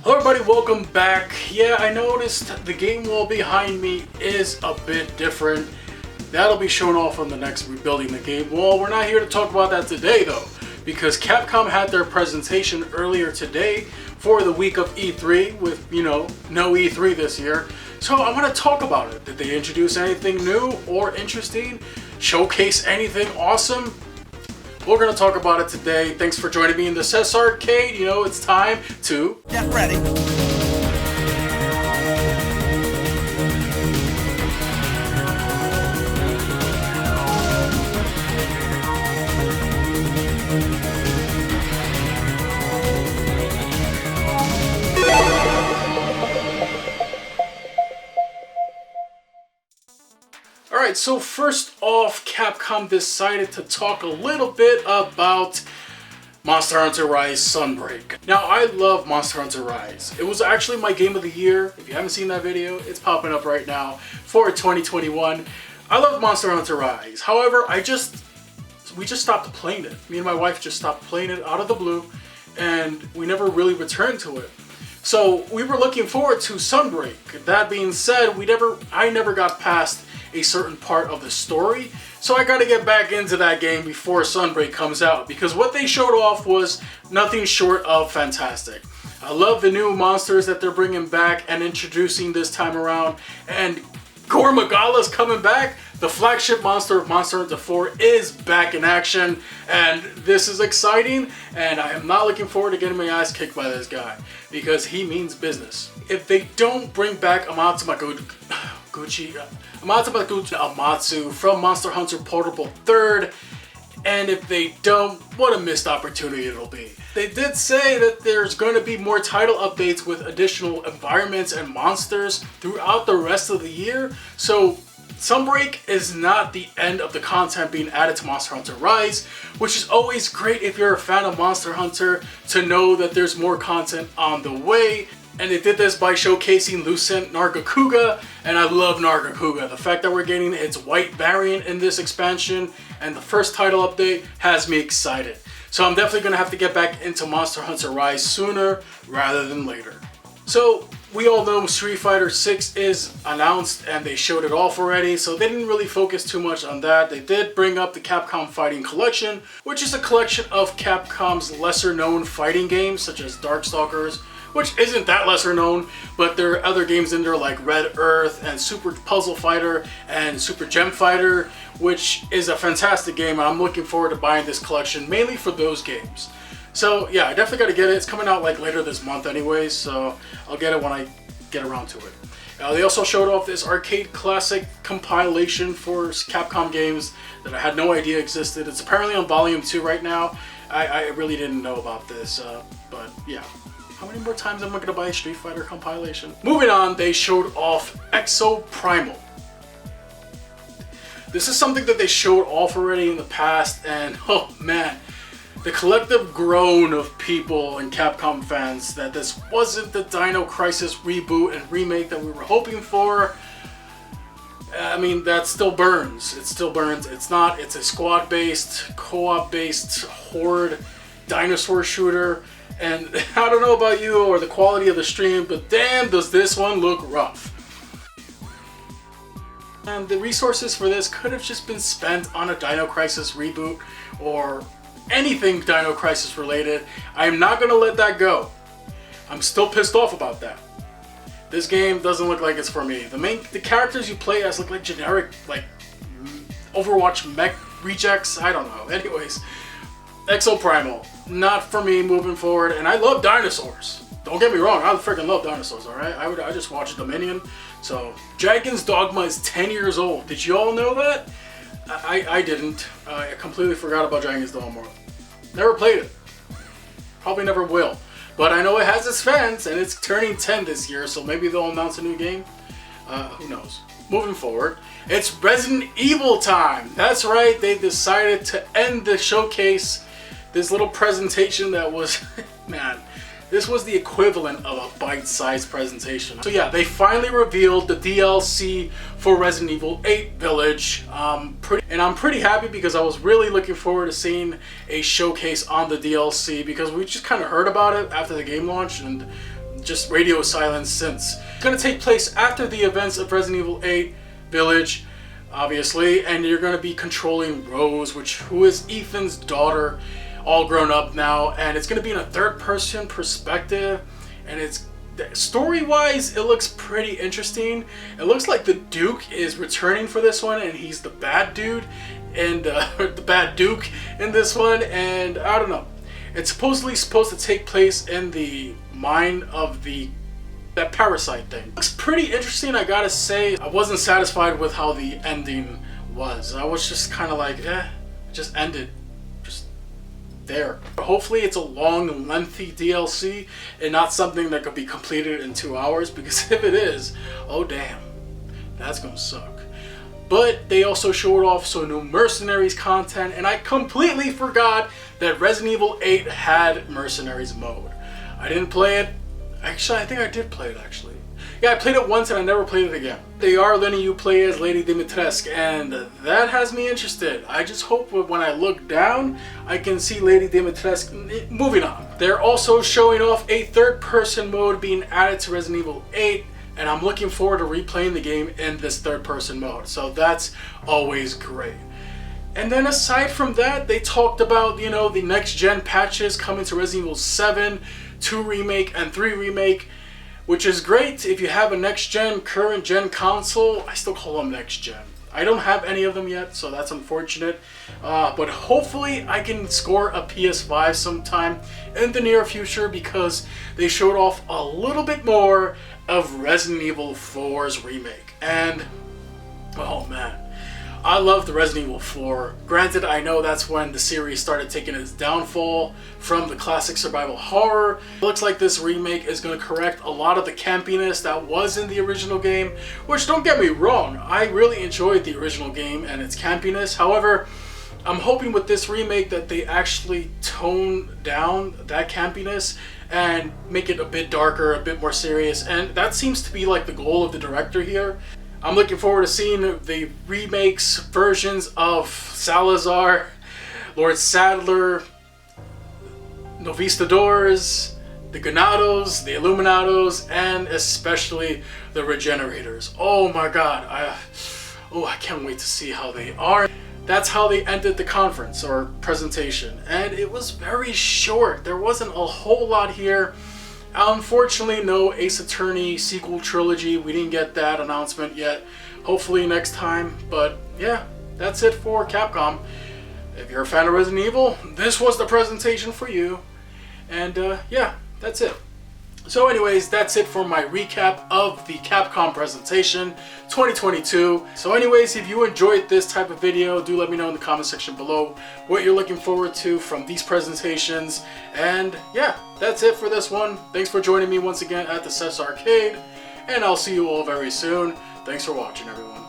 Hello everybody, welcome back. Yeah, I noticed the game wall behind me is a bit different. That'll be shown off on the next rebuilding the game wall. We're not here to talk about that today though, because Capcom had their presentation earlier today for the week of E3 with, no E3 this year. So I want to talk about it. Did they introduce anything new or interesting? Showcase anything awesome? We're going to talk about it today. Thanks for joining me in the CES Arcade. It's time to get ready. Alright, so first off, Capcom decided to talk a little bit about Monster Hunter Rise Sunbreak. Now, I love Monster Hunter Rise. It was actually my game of the year. If you haven't seen that video, it's popping up right now for 2021. I love Monster Hunter Rise. However, we just stopped playing it. Me and my wife just stopped playing it out of the blue, and we never really returned to it. So we were looking forward to Sunbreak. That being said, I never got past a certain part of the story, so I gotta get back into that game before Sunbreak comes out, because what they showed off was nothing short of fantastic. I love the new monsters that they're bringing back and introducing this time around, and Gore Magala's coming back. The flagship monster of Monster Hunter 4 is back in action, and this is exciting, and I am not looking forward to getting my ass kicked by this guy, because he means business. If they don't bring back Amatsu from Monster Hunter Portable 3rd, and if they don't, what a missed opportunity it'll be. They did say that there's going to be more title updates with additional environments and monsters throughout the rest of the year, so Sunbreak is not the end of the content being added to Monster Hunter Rise, which is always great if you're a fan of Monster Hunter to know that there's more content on the way. And they did this by showcasing Lucent Nargacuga, and I love Nargacuga. The fact that we're getting its white variant in this expansion and the first title update has me excited. So I'm definitely going to have to get back into Monster Hunter Rise sooner rather than later. So we all know Street Fighter 6 is announced and they showed it off already, so they didn't really focus too much on that. They did bring up the Capcom Fighting Collection, which is a collection of Capcom's lesser known fighting games such as Darkstalkers, which isn't that lesser known, but there are other games in there like Red Earth and Super Puzzle Fighter and Super Gem Fighter, which is a fantastic game, and I'm looking forward to buying this collection mainly for those games. So yeah, I definitely got to get it. It's coming out like later this month anyways, so I'll get it when I get around to it. They also showed off this arcade classic compilation for Capcom games that I had no idea existed. It's apparently on volume 2 right now. I really didn't know about this, but yeah. How many more times am I going to buy a Street Fighter compilation? Moving on, they showed off Exo Primal. This is something that they showed off already in the past, and oh man, the collective groan of people and Capcom fans that this wasn't the Dino Crisis reboot and remake that we were hoping for. I mean, that still burns. It still burns. It's not. It's a squad-based, co-op-based horde dinosaur shooter. And I don't know about you or the quality of the stream, but damn does this one look rough. And the resources for this could have just been spent on a Dino Crisis reboot or anything Dino Crisis related. I am not going to let that go. I'm still pissed off about that. This game doesn't look like it's for me. The characters you play as look like generic, like Overwatch mech rejects. I don't know. Anyways, Exo Primal, not for me moving forward. And I love dinosaurs. Don't get me wrong, I freaking love dinosaurs, alright? I just watched Dominion. So, Dragon's Dogma is 10 years old. Did you all know that? I didn't. I completely forgot about Dragon's Dogma. Never played it. Probably never will. But I know it has its fans, and it's turning 10 this year, so maybe they'll announce a new game. Who knows? Moving forward, it's Resident Evil time. That's right, they decided to end the showcase. This little presentation that was, man, this was the equivalent of a bite-sized presentation. So yeah, they finally revealed the DLC for Resident Evil 8 Village. And I'm pretty happy because I was really looking forward to seeing a showcase on the DLC because we just kind of heard about it after the game launched and just radio silence since. It's going to take place after the events of Resident Evil 8 Village, obviously, and you're going to be controlling Rose, who is Ethan's daughter, all grown up now, and it's going to be in a third-person perspective, and it's story-wise, it looks pretty interesting. It looks like the Duke is returning for this one, and he's the bad dude, and the bad Duke in this one, and I don't know. It's supposedly supposed to take place in the mind of that parasite thing. Looks pretty interesting, I gotta say. I wasn't satisfied with how the ending was. I was just kind of like, just ended. Just there. Hopefully it's a long, lengthy DLC and not something that could be completed in 2 hours, because if it is, oh damn, that's gonna suck. But they also showed off some new Mercenaries content, and I completely forgot that Resident Evil 8 had Mercenaries mode. I didn't play it. Actually, I think I did play it, actually. Yeah, I played it once and I never played it again. They are letting you play as Lady Dimitrescu, and that has me interested. I just hope when I look down, I can see Lady Dimitrescu. Moving on. They're also showing off a third-person mode being added to Resident Evil 8, and I'm looking forward to replaying the game in this third-person mode. So that's always great. And then aside from that, they talked about, you know, the next-gen patches coming to Resident Evil 7, 2 Remake, and 3 Remake, which is great if you have a next-gen, current-gen console. I still call them next-gen. I don't have any of them yet, so that's unfortunate. But hopefully I can score a PS5 sometime in the near future, because they showed off a little bit more of Resident Evil 4's remake. And, oh man, I love the Resident Evil 4. Granted, I know that's when the series started taking its downfall from the classic survival horror. It looks like this remake is going to correct a lot of the campiness that was in the original game, which, don't get me wrong, I really enjoyed the original game and its campiness. However, I'm hoping with this remake that they actually tone down that campiness and make it a bit darker, a bit more serious, and that seems to be like the goal of the director here. I'm looking forward to seeing the remakes versions of Salazar, Lord Sadler, Novistadors, the Ganados, the Illuminados, and especially the Regenerators. Oh my god, I can't wait to see how they are. That's how they ended the conference or presentation, and it was very short. There wasn't a whole lot here. Unfortunately, no Ace Attorney sequel trilogy. We didn't get that announcement yet. Hopefully next time. But yeah, that's it for Capcom. If you're a fan of Resident Evil, this was the presentation for you. And yeah, that's it. So anyways, that's it for my recap of the Capcom presentation 2022. So anyways, if you enjoyed this type of video, do let me know in the comment section below what you're looking forward to from these presentations. And yeah, that's it for this one. Thanks for joining me once again at the Cess Arcade, and I'll see you all very soon. Thanks for watching, everyone.